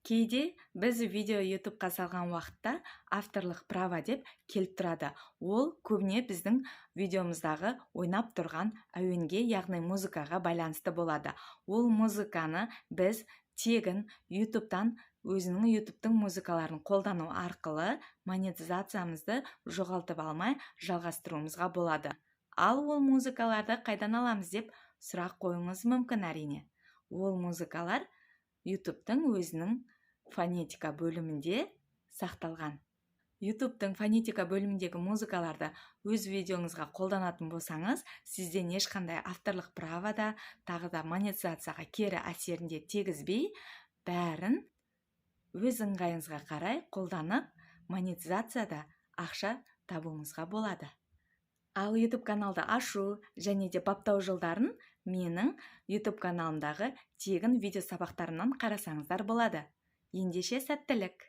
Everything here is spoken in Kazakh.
Кейде біз видео YouTube'қа салған уақытта авторлық права деп келіп тұрады. Ол көбіне біздің видеомыздағы ойнап тұрған әуенге, яғни музыкаға байланысты болады. Ол музыканы біз тегін YouTube'тан өзінің YouTube'тың музыкаларын қолдану арқылы монетизациямызды жоғалтып алмай жалғастыруымызға болады. Ал ол музыкаларды қайдан аламыз деп сұрақ қойыңыз мүмкін әрине. Ол музыкалар YouTube'тың өзінің фонетика бөлімінде сақталған. YouTube'тың фонетика бөліміндегі музыкаларды өз видеоңызға қолданатын болсаңыз, сізден ешқандай авторлық правада, тағы да монетизацияға кері әсерінде тегізбей, бәрін өз ыңғайыңызға қарай қолданып, монетизацияда ақша табуыңызға болады. Ал YouTube каналды ашу және де баптау жолдарын менің YouTube каналымдағы тегін видео сабақтарымнан қарасаңыздар болады. Ендеше сәттілік!